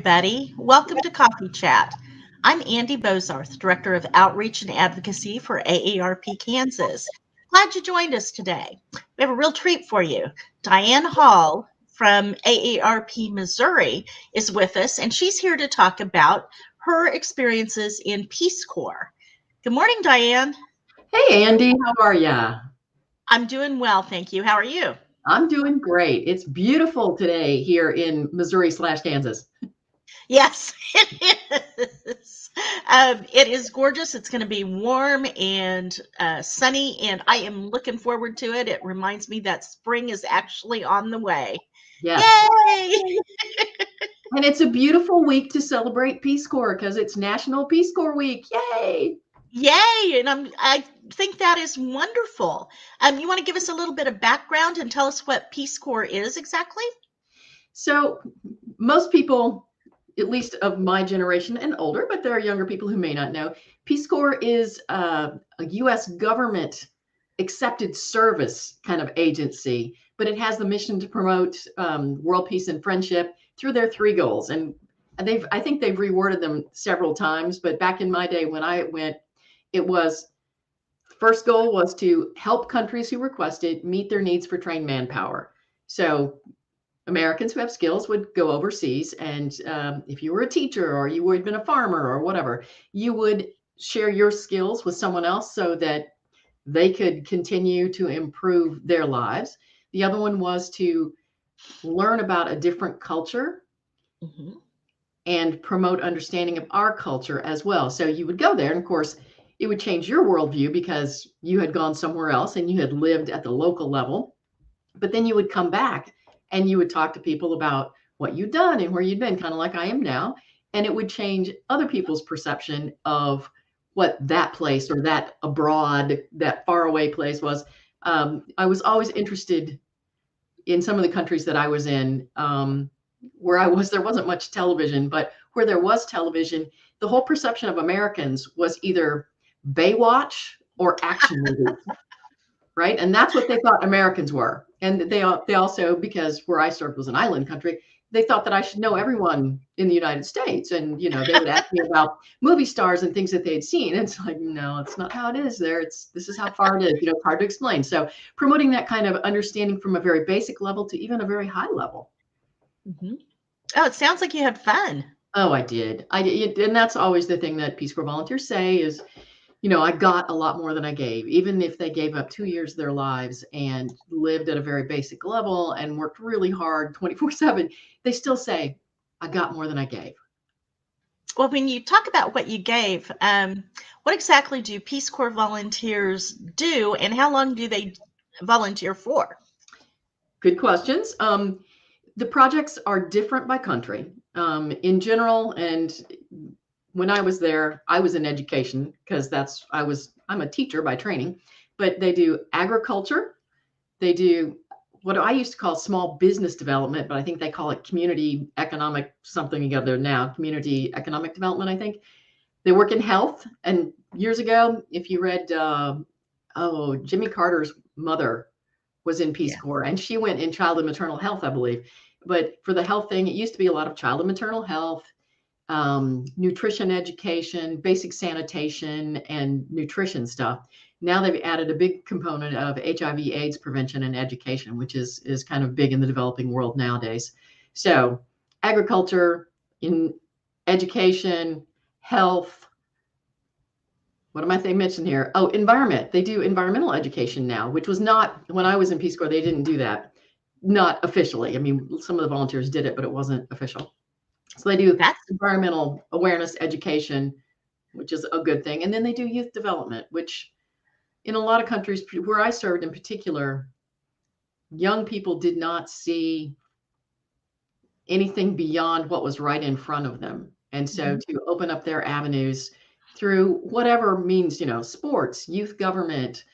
everybody. Welcome to Coffee Chat. I'm Andy Bozarth, Director of Outreach and Advocacy for AARP Kansas. Glad you joined us today. We have a real treat for you. Diane Hall from AARP Missouri is with us, and she's here to talk about her experiences in Peace Corps. Good morning, Diane. Hey, Andy, how are ya? I'm doing well, thank you. How are you? I'm doing great. It's beautiful today here in Missouri/Kansas. Yes, it is. It is gorgeous. It's going to be warm and sunny, and I am looking forward to it. It reminds me that spring is actually on the way. Yes. Yay! And it's a beautiful week to celebrate Peace Corps because it's National Peace Corps Week. Yay! Yay! And I think that is wonderful. You want to give us a little bit of background and tell us what Peace Corps is exactly? So most people, at least of my generation and older, but there are younger people who may not know, Peace Corps is a U.S. government accepted service kind of agency, but it has the mission to promote world peace and friendship through their three goals. And I think they've reworded them several times, but back in my day when I went, it was first goal was to help countries who requested meet their needs for trained manpower. So Americans who have skills would go overseas, and if you were a teacher or you had been a farmer or whatever, you would share your skills with someone else so that they could continue to improve their lives. The other one was to learn about a different culture and promote understanding of our culture as well. So you would go there, and of course, it would change your worldview because you had gone somewhere else and you had lived at the local level. But then you would come back and you would talk to people about what you'd done and where you'd been, kind of like I am now. And it would change other people's perception of what that place or that abroad, that faraway place was. I was always interested in some of the countries that I was in, where there wasn't much television, but where there was television, the whole perception of Americans was either Baywatch or action movies, right? And that's what they thought Americans were. And they also, because where I served was an island country, they thought that I should know everyone in the United States. And, they would ask me about movie stars and things that they'd seen. It's like, no, it's not how it is there. This is how far it is. It's hard to explain. So promoting that kind of understanding from a very basic level to even a very high level. Mm-hmm. Oh, it sounds like you had fun. Oh, I did. And that's always the thing that Peace Corps volunteers say is, I got a lot more than I gave, even if they gave up 2 years of their lives and lived at a very basic level and worked really hard 24/7. They still say, I got more than I gave. Well, when you talk about what you gave, what exactly do Peace Corps volunteers do, and how long do they volunteer for? Good questions. The projects are different by country. In general, and when I was there, I was in education because I'm a teacher by training, but they do agriculture. They do what I used to call small business development, but I think they call it community economic something together now, community economic development, I think. They work in health. And years ago, if you read, Jimmy Carter's mother was in Peace Corps, and she went in child and maternal health, I believe. But for the health thing, it used to be a lot of child and maternal health, nutrition education, basic sanitation, and nutrition stuff. Now they've added a big component of HIV/AIDS prevention and education, which is kind of big in the developing world nowadays. So agriculture, in education, health. What am I saying mentioned here? Oh, environment. They do environmental education now, which was not, when I was in Peace Corps, they didn't do that. Not officially. I mean, some of the volunteers did it, but it wasn't official. So they do environmental awareness education, which is a good thing. And then they do youth development, which in a lot of countries where I served in particular, young people did not see anything beyond what was right in front of them. And so to open up their avenues through whatever means, sports, youth government,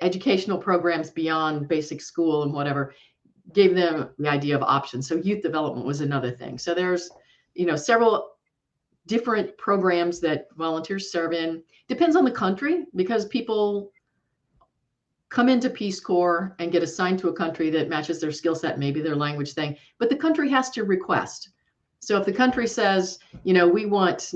educational programs beyond basic school and whatever, gave them the idea of options. So youth development was another thing. So there's, several different programs that volunteers serve in. Depends on the country, because people come into Peace Corps and get assigned to a country that matches their skill set, maybe their language thing, but the country has to request. So if the country says, we want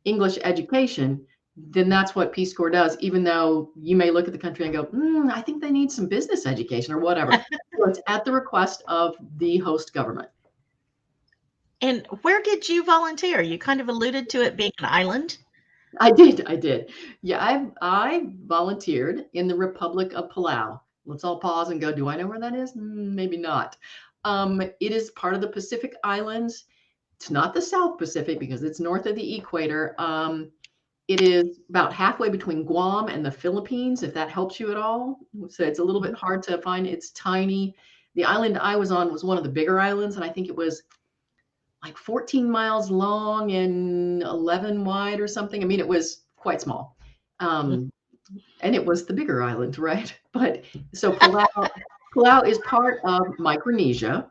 English education, then that's what Peace Corps does, even though you may look at the country and go, I think they need some business education or whatever. So it's at the request of the host government. And where did you volunteer? You kind of alluded to it being an island. I did. Yeah, I volunteered in the Republic of Palau. Let's all pause and go, do I know where that is? Maybe not. It is part of the Pacific Islands. It's not the South Pacific because it's north of the equator. It is about halfway between Guam and the Philippines, if that helps you at all. So it's a little bit hard to find. It's tiny. The island I was on was one of the bigger islands, and I think it was like 14 miles long and 11 wide or something. I mean, it was quite small. And it was the bigger island, right? But so Palau is part of Micronesia.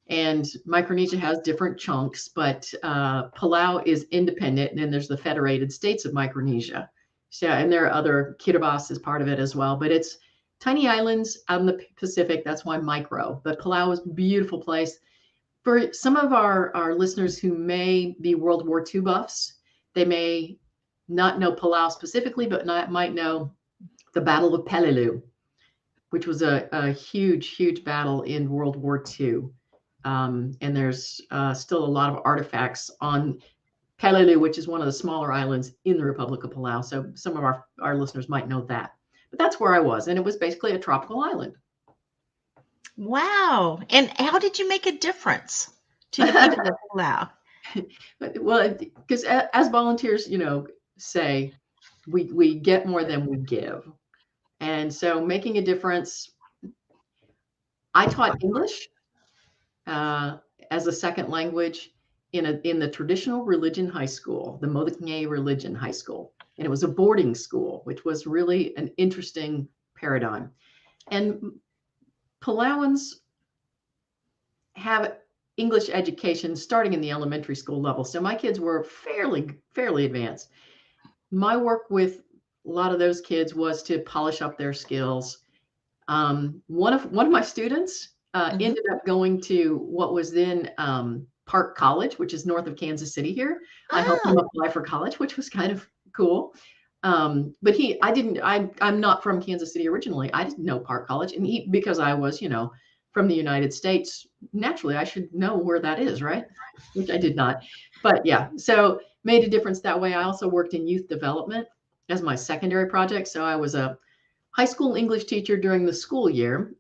And Micronesia has different chunks, but Palau is independent, and then there's the Federated States of Micronesia. So, and there are other, Kiribati is part of it as well, but it's tiny islands out in the Pacific. That's why micro. But Palau is a beautiful place. For some of our listeners who may be World War II buffs, they may not know Palau specifically, but might know the Battle of Peleliu, which was a huge, huge battle in World War II. And there's still a lot of artifacts on Peleliu, which is one of the smaller islands in the Republic of Palau. So some of our listeners might know that. But that's where I was, and it was basically a tropical island. Wow. And how did you make a difference to the people of Palau? Well, because as volunteers, say, we get more than we give. And so making a difference, I taught English as a second language in the traditional religion high school, the Modiknye Religion High School. And it was a boarding school, which was really an interesting paradigm. And Palauans have English education starting in the elementary school level. So my kids were fairly advanced. My work with a lot of those kids was to polish up their skills. One of my students ended up going to what was then Park College, which is north of Kansas City here. I helped him apply for college, which was kind of cool. But I'm not from Kansas City originally. I didn't know Park College. And because I was, from the United States, naturally I should know where that is, right? Which I did not. But yeah, so made a difference that way. I also worked in youth development as my secondary project. So I was a high school English teacher during the school year.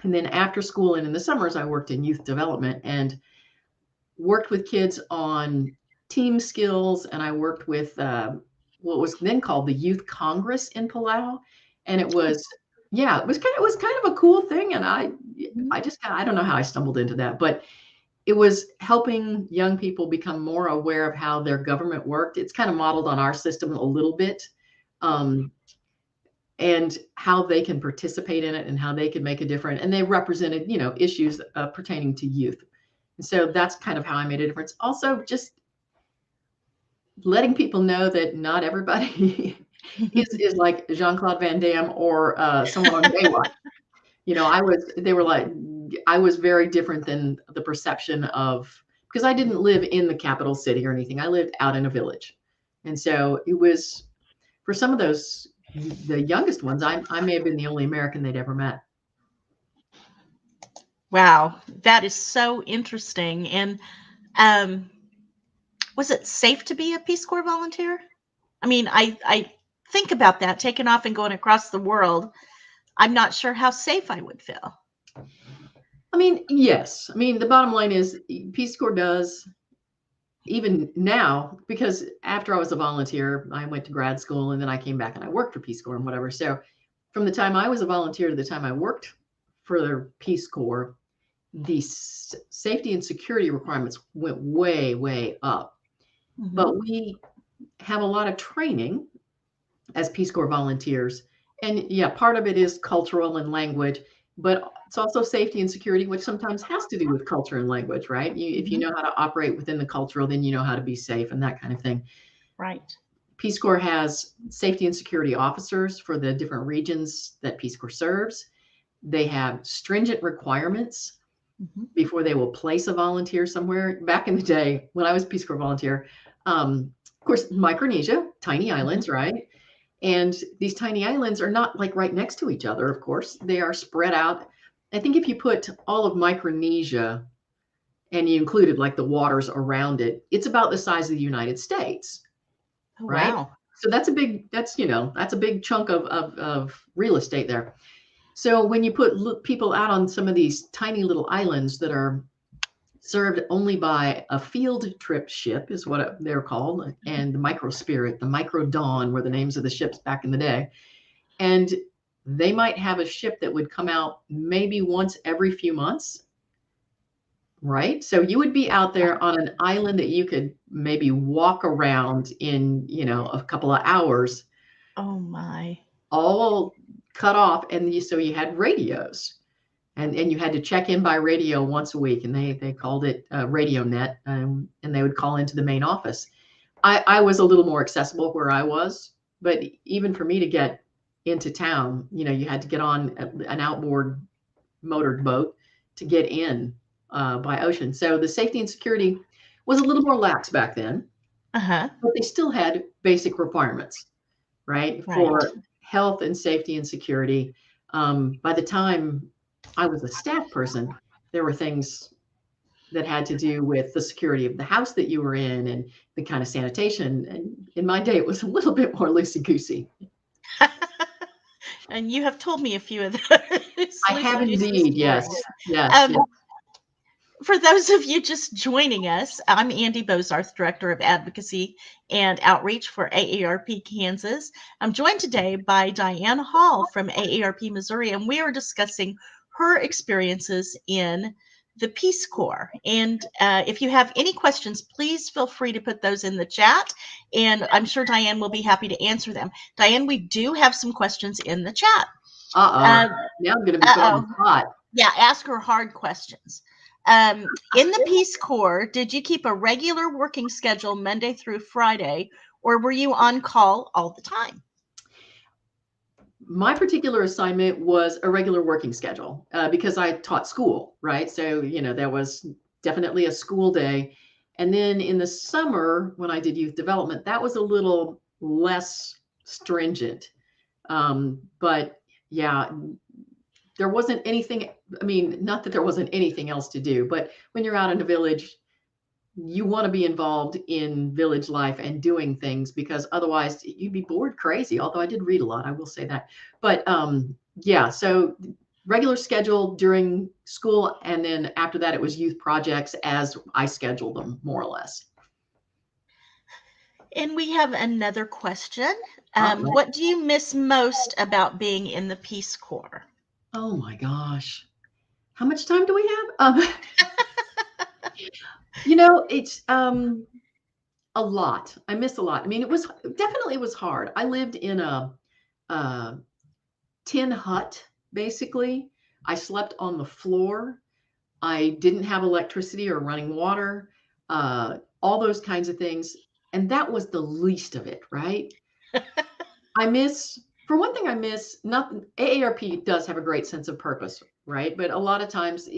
And then after school and in the summers, I worked in youth development and worked with kids on team skills. And I worked with what was then called the Youth Congress in Palau. And it was kind of a cool thing. And I don't know how I stumbled into that, but it was helping young people become more aware of how their government worked. It's kind of modeled on our system a little bit, and how they can participate in it and how they can make a difference. And they represented, issues pertaining to youth. And so that's kind of how I made a difference. Also, just letting people know that not everybody is like Jean-Claude Van Damme or someone on Baywatch. I was very different than the perception of, because I didn't live in the capital city or anything. I lived out in a village. And so it was, for some of those, the youngest ones, I may have been the only American they'd ever met. Wow, that is so interesting. And was it safe to be a Peace Corps volunteer? I mean, I think about that, taking off and going across the world. I'm not sure how safe I would feel. I mean, yes. I mean, the bottom line is Peace Corps does, even now, because after I was a volunteer, I went to grad school and then I came back and I worked for Peace Corps and whatever. So from the time I was a volunteer to the time I worked for the Peace Corps, the safety and security requirements went way, way up. Mm-hmm. But we have a lot of training as Peace Corps volunteers. And yeah, part of it is cultural and language, but it's also safety and security, which sometimes has to do with culture and language, right? If you know how to operate within the cultural, then you know how to be safe and that kind of thing. Right. Peace Corps has safety and security officers for the different regions that Peace Corps serves. They have stringent requirements before they will place a volunteer somewhere. Back in the day when I was Peace Corps volunteer, of course, Micronesia, tiny islands, right? And these tiny islands are not like right next to each other, of course. They are spread out. I think if you put all of Micronesia and you included like the waters around it, it's about the size of the United States, Oh, right? wow. So that's a big chunk of real estate there. So when you put people out on some of these tiny little islands that are served only by a field trip ship is what they're called, and the Micro Spirit, the Micro Dawn were the names of the ships back in the day. And they might have a ship that would come out maybe once every few months, right? So you would be out there on an island that you could maybe walk around in, a couple of hours, Oh, my. all cut off. And so you had radios. And you had to check in by radio once a week, and they called it Radio Net, and they would call into the main office. I was a little more accessible where I was, but even for me to get into town, you had to get on an outboard motored boat to get in by ocean. So the safety and security was a little more lax back then, Uh-huh. but they still had basic requirements, right, for health and safety and security. By the time I was a staff person, there were things that had to do with the security of the house that you were in and the kind of sanitation. And in my day, it was a little bit more loosey-goosey. And you have told me a few of those. I have indeed, yes. Yes. Um, For those of you just joining us, I'm Andy Bozarth, Director of Advocacy and Outreach for AARP Kansas. I'm joined today by Diane Hall from AARP Missouri, and we are discussing her experiences in the Peace Corps. And if you have any questions, please feel free to put those in the chat, and I'm sure Diane will be happy to answer them. Diane, we do have some questions in the chat. Now I'm going to be put on the spot. Yeah, ask her hard questions. In the Peace Corps, did you keep a regular working schedule Monday through Friday, or were you on call all the time? My particular assignment was a regular working schedule because I taught school, right? So, there was definitely a school day. And then in the summer, when I did youth development, that was a little less stringent. But yeah, there wasn't anything, not that there wasn't anything else to do, but when you're out in a village, you want to be involved in village life and doing things because otherwise you'd be bored crazy. Although I did read a lot, I will say that. But yeah, so regular schedule during school. And then after that, it was youth projects as I scheduled them, more or less. And we have another question. What do you miss most about being in the Peace Corps? Oh my gosh. How much time do we have? It's a lot. I miss a lot. It was hard. I lived in a tin hut, basically. I slept on the floor. I didn't have electricity or running water, all those kinds of things. And that was the least of it, right? For one thing, AARP does have a great sense of purpose, right? But a lot of times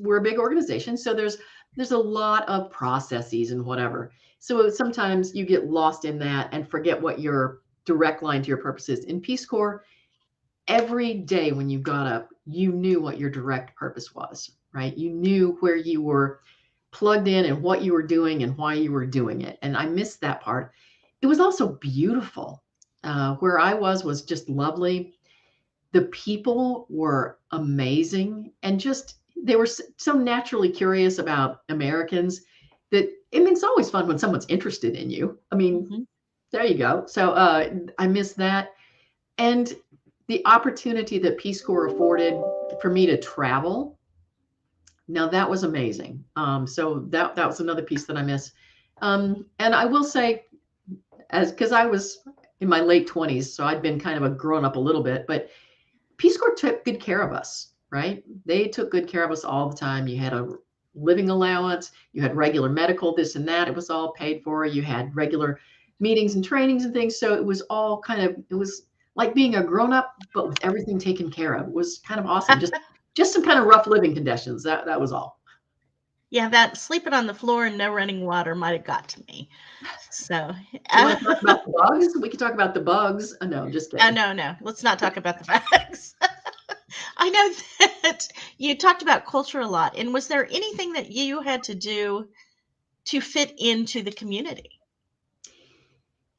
we're a big organization. So there's a lot of processes and whatever. So sometimes you get lost in that and forget what your direct line to your purpose is. In Peace Corps, every day when you got up, you knew what your direct purpose was, right? You knew where you were plugged in and what you were doing and why you were doing it. And I missed that part. It was also beautiful. Where I was just lovely. The people were amazing and they were so naturally curious about Americans that, it's always fun when someone's interested in you. There you go. So I miss that. And the opportunity that Peace Corps afforded for me to travel. Now that was amazing. So that was another piece that I miss. And I will say, because I was in my late 20s, so I'd been kind of a grown up a little bit, but Peace Corps took good care of us, right? They took good care of us all the time. You had a living allowance, you had regular medical, this and that. It was all paid for. You had regular meetings and trainings and things. So it was all it was like being a grown up, but with everything taken care of. It was kind of awesome. Just just some kind of rough living conditions. That was all. Yeah, that sleeping on the floor and no running water might have got to me. So, You want to talk about the bugs? We can talk about the bugs. No, just kidding. no, let's not talk about the bugs. I know that you talked about culture a lot. And was there anything that you had to do to fit into the community?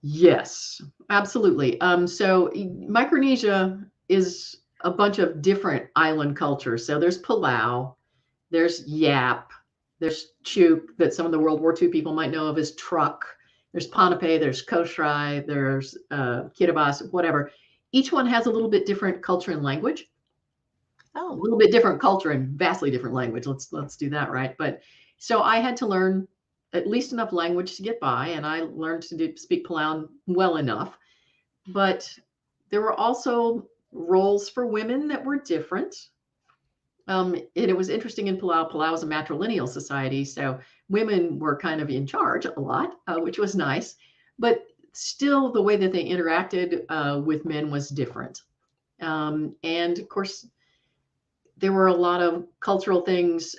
Yes, absolutely. So Micronesia is a bunch of different island cultures. So there's Palau, there's Yap, there's Chuk, that some of the World War II people might know of as Truck. There's Ponape, there's Koshrai, there's Kiribati, whatever. Each one has a little bit different culture and language. A little bit different culture and vastly different language. Let's do that right. But so I had to learn at least enough language to get by, and I learned to speak Palau well enough. But there were also roles for women that were different. It was interesting in Palau. Palau was a matrilineal society, so women were kind of in charge a lot, which was nice. But still, the way that they interacted with men was different. And of course, there were a lot of cultural things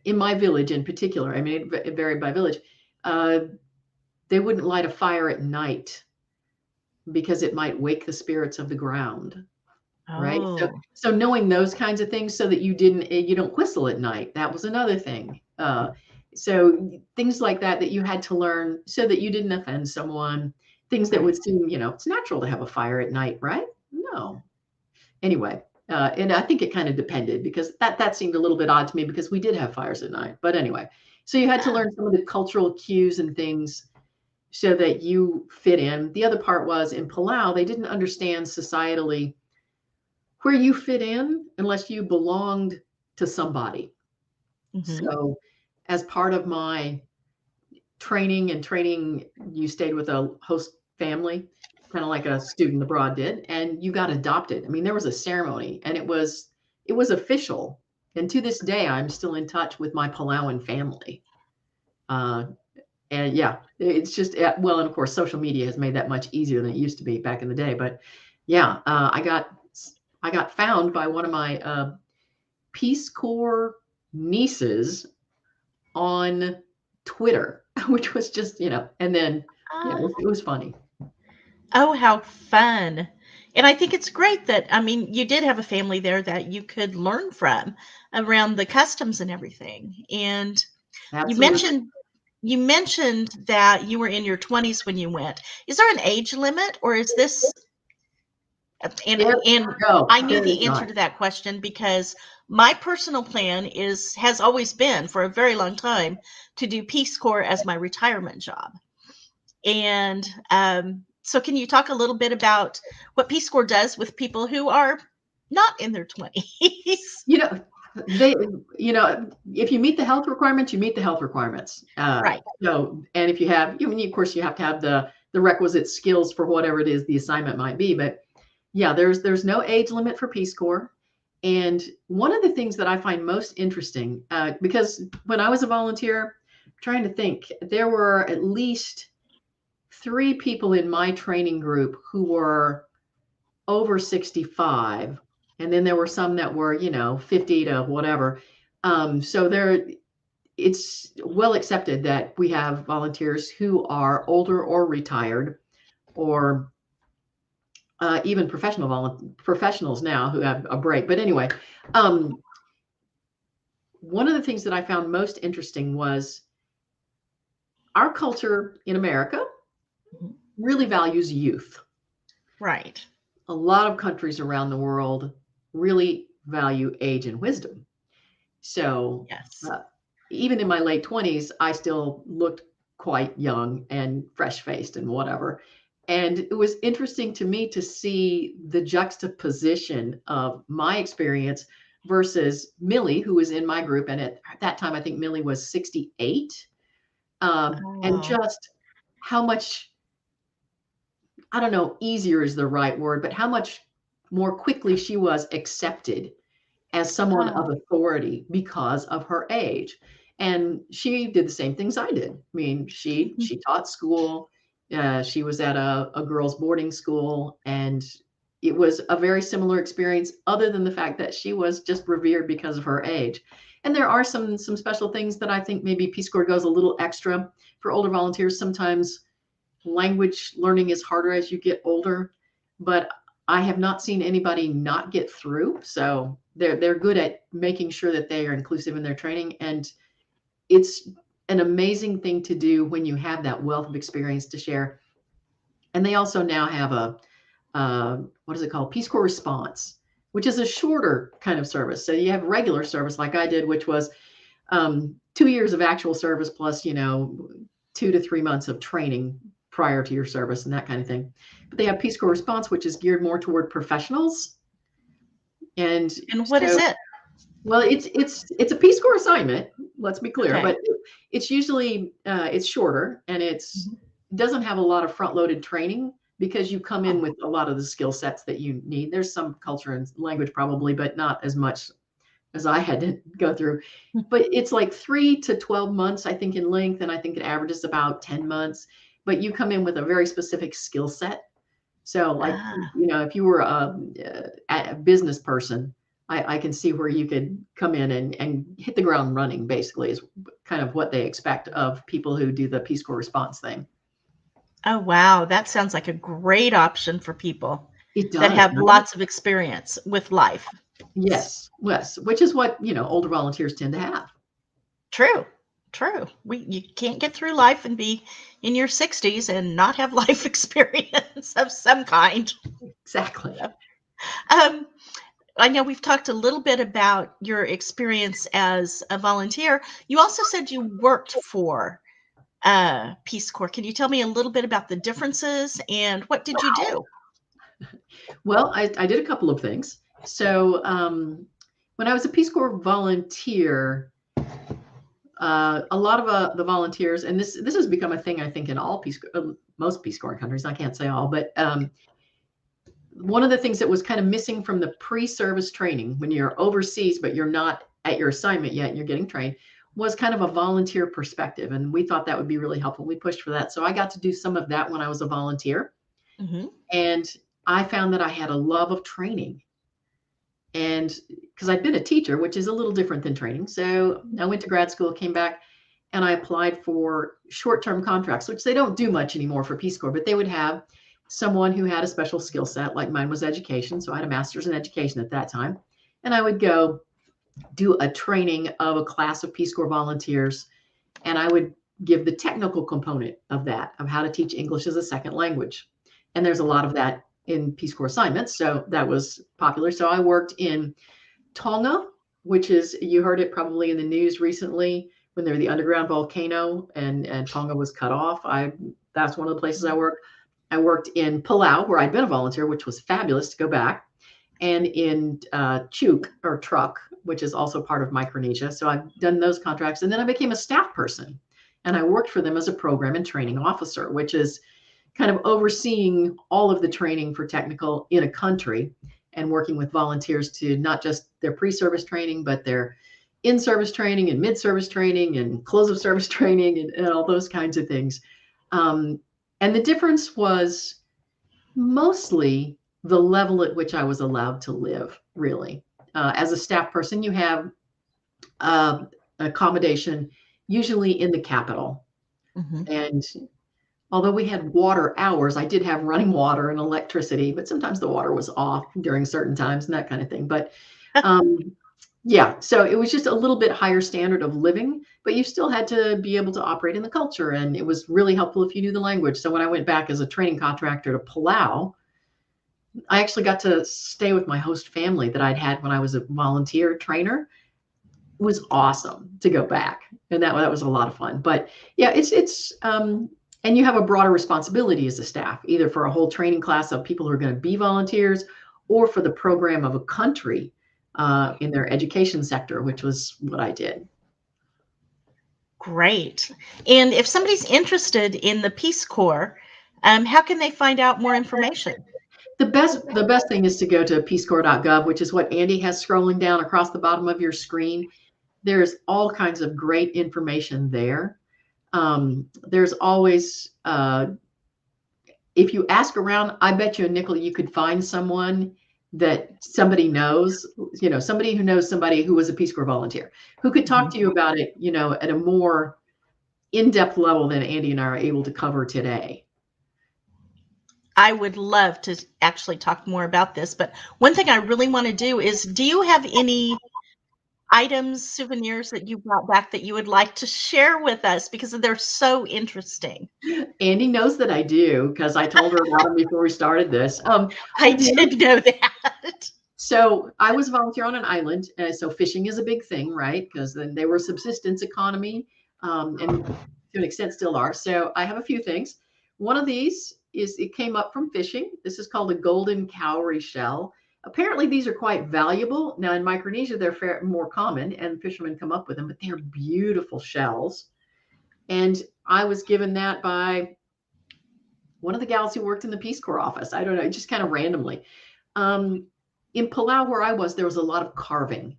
in my village in particular. I mean, it varied by village. They wouldn't light a fire at night because it might wake the spirits of the ground. Right. So knowing those kinds of things so that you don't whistle at night. That was another thing. So things like that you had to learn so that you didn't offend someone, things that would seem, it's natural to have a fire at night, right? No. Anyway, and I think it kind of depended because that seemed a little bit odd to me because we did have fires at night. But anyway, so you had to learn some of the cultural cues and things so that you fit in. The other part was in Palau, they didn't understand societally where you fit in unless you belonged to somebody. Mm-hmm. So as part of my training, you stayed with a host family, kind of like a student abroad did, and you got adopted. I mean, there was a ceremony and it was official. And to this day, I'm still in touch with my Palauan family. And yeah, it's just, well, and of course, social media has made that much easier than it used to be back in the day. But yeah, I got found by one of my Peace Corps nieces on Twitter, which was just, and then it was funny. Oh, how fun. And I think it's great that, I mean, you did have a family there that you could learn from around the customs and everything. And Absolutely. you mentioned that you were in your 20s when you went. Is there an age limit or is this? And no, I knew the answer to that question because my personal plan has always been for a very long time to do Peace Corps as my retirement job. And so can you talk a little bit about what Peace Corps does with people who are not in their 20s? If you meet the health requirements, you meet the health requirements. Right. So, and if you have, of course, you have to have the requisite skills for whatever it is the assignment might be. But yeah, there's no age limit for Peace Corps. And one of the things that I find most interesting, because when I was a volunteer, I'm trying to think, there were at least 3 people in my training group who were over 65. And then there were some that were, 50 to whatever. So it's well accepted that we have volunteers who are older or retired or even professionals now who have a break. But anyway, one of the things that I found most interesting was our culture in America really values youth. Right. A lot of countries around the world really value age and wisdom. So yes. Even in my late 20s, I still looked quite young and fresh-faced and whatever. And it was interesting to me to see the juxtaposition of my experience versus Millie, who was in my group. And at that time, I think Millie was 68. And just how much, I don't know, easier is the right word, but how much more quickly she was accepted as someone of authority because of her age. And she did the same things I did. I mean, she taught school. She was at a girls' boarding school, and it was a very similar experience, other than the fact that she was just revered because of her age. And there are some special things that I think maybe Peace Corps goes a little extra for older volunteers. Sometimes language learning is harder as you get older, but I have not seen anybody not get through. So they're good at making sure that they are inclusive in their training. And it's an amazing thing to do when you have that wealth of experience to share. And they also now have a what is it called? Peace Corps Response, which is a shorter kind of service. So you have regular service like I did, which was 2 years of actual service plus, 2 to 3 months of training prior to your service and that kind of thing. But they have Peace Corps Response, which is geared more toward professionals. And what is so, it? well, it's a Peace Corps assignment. Let's be clear, Okay. but it's usually it's shorter, and it doesn't have a lot of front-loaded training because you come in with a lot of the skill sets that you need. There's some culture and language probably, but not as much as I had to go through. But it's like 3 to 12 months, I think, in length, and I think it averages about 10 months. But you come in with a very specific skill set. So, like, if you were a business person, I can see where you could come in and hit the ground running, basically, is kind of what they expect of people who do the Peace Corps Response thing. Oh, wow. That sounds like a great option for people that have right? lots of experience with life. Yes, which is what, older volunteers tend to have. True. You can't get through life and be in your 60s and not have life experience of some kind. Exactly. I know we've talked a little bit about your experience as a volunteer. You also said you worked for Peace Corps. Can you tell me a little bit about the differences and what did you do? Well, I did a couple of things. So when I was a Peace Corps volunteer, a lot of the volunteers, and this has become a thing, I think, in all most Peace Corps countries. I can't say all, but one of the things that was kind of missing from the pre-service training when you're overseas, but you're not at your assignment yet and you're getting trained, was kind of a volunteer perspective. And we thought that would be really helpful. We pushed for that. So I got to do some of that when I was a volunteer. Mm-hmm. And I found that I had a love of training. And because I'd been a teacher, which is a little different than training. So I went to grad school, came back, and I applied for short-term contracts, which they don't do much anymore for Peace Corps, but they would have someone who had a special skill set, like mine was education. So I had a master's in education at that time. And I would go do a training of a class of Peace Corps volunteers. And I would give the technical component of that, of how to teach English as a second language. And there's a lot of that in Peace Corps assignments. So that was popular. So I worked in Tonga, which is, you heard it probably in the news recently when there was the underground volcano and Tonga was cut off. That's one of the places I worked. I worked in Palau, where I'd been a volunteer, which was fabulous to go back, and in Truk, which is also part of Micronesia. So I've done those contracts. And then I became a staff person, and I worked for them as a program and training officer, which is kind of overseeing all of the training for technical in a country and working with volunteers to not just their pre-service training, but their in-service training and mid-service training and close of service training and all those kinds of things. And the difference was mostly the level at which I was allowed to live, really. As a staff person, you have accommodation, usually in the capital. Mm-hmm. And although we had water hours, I did have running water and electricity, but sometimes the water was off during certain times and that kind of thing. But yeah, so it was just a little bit higher standard of living, but you still had to be able to operate in the culture. And it was really helpful if you knew the language. So when I went back as a training contractor to Palau, I actually got to stay with my host family that I'd had when I was a volunteer trainer. It was awesome to go back. And that was a lot of fun. But yeah, and you have a broader responsibility as a staff, either for a whole training class of people who are going to be volunteers or for the program of a country in their education sector, which was what I did. Great. And if somebody's interested in the Peace Corps, how can they find out more information? The best thing is to go to peacecorps.gov, which is what Andy has scrolling down across the bottom of your screen. There's all kinds of great information there. There's always if you ask around, I bet you a nickel you could find someone that somebody knows, somebody who knows somebody who was a Peace Corps volunteer, who could talk to you about it, at a more in-depth level than Andy and I are able to cover today. I would love to actually talk more about this, but one thing I really want to do is, do you have any items, souvenirs that you brought back that you would like to share with us, because they're so interesting? Andy knows that I do, because I told her about them before we started this. I did know that. So I was a volunteer on an island. So fishing is a big thing, right? Because then they were a subsistence economy, and to an extent still are. So I have a few things. One of these it came up from fishing. This is called a golden cowrie shell. Apparently these are quite valuable. Now in Micronesia, they're more common and fishermen come up with them, but they're beautiful shells. And I was given that by one of the gals who worked in the Peace Corps office. I don't know, just kind of randomly. In Palau, where I was, there was a lot of carving,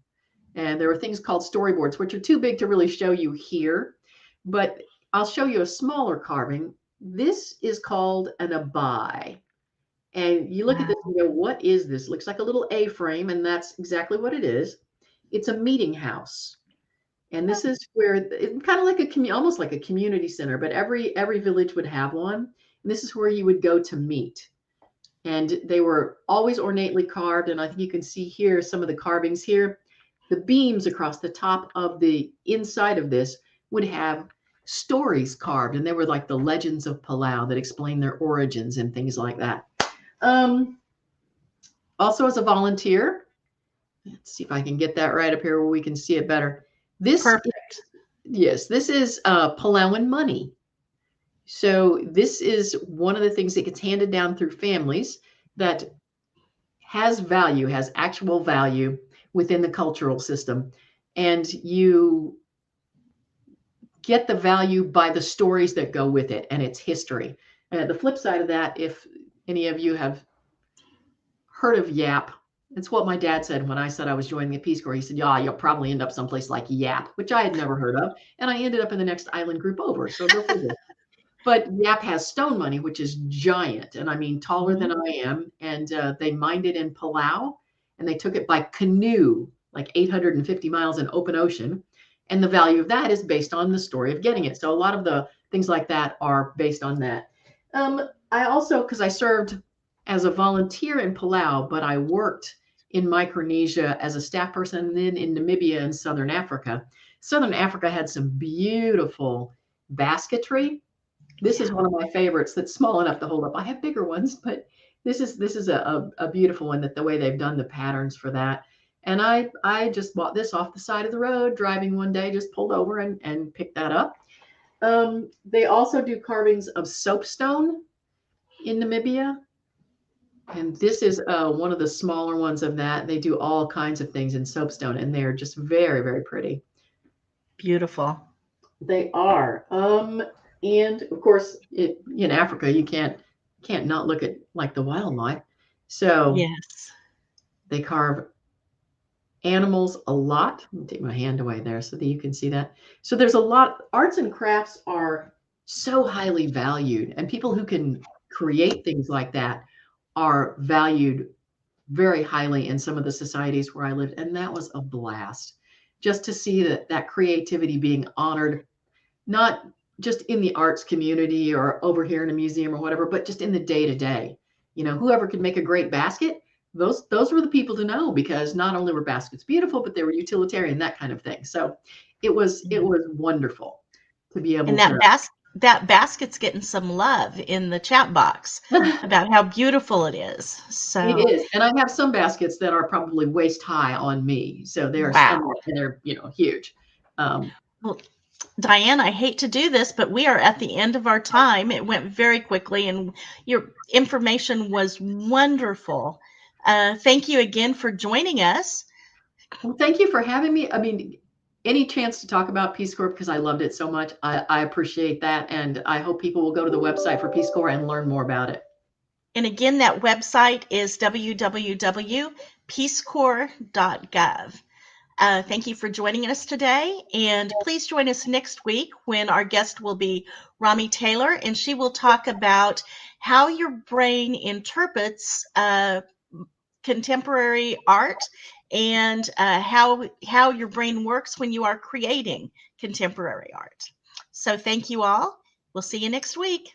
and there were things called storyboards, which are too big to really show you here, but I'll show you a smaller carving. This is called an abai. And you look at this and go, what is this? Looks like a little A-frame, and that's exactly what it is. It's a meeting house. And this is where it's kind of like almost like a community center, but every village would have one. And this is where you would go to meet. And they were always ornately carved. And I think you can see here some of the carvings here. The beams across the top of the inside of this would have stories carved. And they were like the legends of Palau that explain their origins and things like that. Also as a volunteer, let's see if I can get that right up here where we can see it better. Perfect. This is Palauan money. So this is one of the things that gets handed down through families that has value, has actual value within the cultural system. And you get the value by the stories that go with it and its history. The flip side of that, if any of you have heard of YAP, it's what my dad said when I said I was joining the Peace Corps. He said, yeah, you'll probably end up someplace like YAP, which I had never heard of. And I ended up in the next island group over. So go figure. But YAP has stone money, which is giant. And I mean, taller than I am. And they mined it in Palau, and they took it by canoe, like 850 miles in open ocean. And the value of that is based on the story of getting it. So a lot of the things like that are based on that. I also, because I served as a volunteer in Palau, but I worked in Micronesia as a staff person, and then in Namibia and Southern Africa. Southern Africa had some beautiful basketry. This is one of my favorites that's small enough to hold up. I have bigger ones, but this is a beautiful one, that the way they've done the patterns for that. And I just bought this off the side of the road, driving one day, just pulled over and picked that up. They also do carvings of soapstone in Namibia. And this is one of the smaller ones of that. They do all kinds of things in soapstone, and they're just very, very pretty. Beautiful. They are. And of course, in Africa, you can't not look at like the wildlife. So yes, they carve animals a lot. Let me take my hand away there so that you can see that. So there's a lot. Arts and crafts are so highly valued, and people who can create things like that are valued very highly in some of the societies where I lived. And that was a blast, just to see that creativity being honored, not just in the arts community or over here in a museum or whatever, but just in the day-to-day. Whoever could make a great basket, those were the people to know, because not only were baskets beautiful, but they were utilitarian, that kind of thing. So it was wonderful to be able to. That basket's getting some love in the chat box about how beautiful it is. So it is. And I have some baskets that are probably waist high on me. So they're, and they're, huge. Well, Diane, I hate to do this, but we are at the end of our time. It went very quickly, and your information was wonderful. Thank you again for joining us. Well, thank you for having me. I mean, any chance to talk about Peace Corp, because I loved it so much. I appreciate that. And I hope people will go to the website for Peace Corp and learn more about it. And again, that website is www.peacecorps.gov. Thank you for joining us today. And please join us next week when our guest will be Rami Taylor, and she will talk about how your brain interprets contemporary art and how your brain works when you are creating contemporary art. So thank you all. We'll see you next week.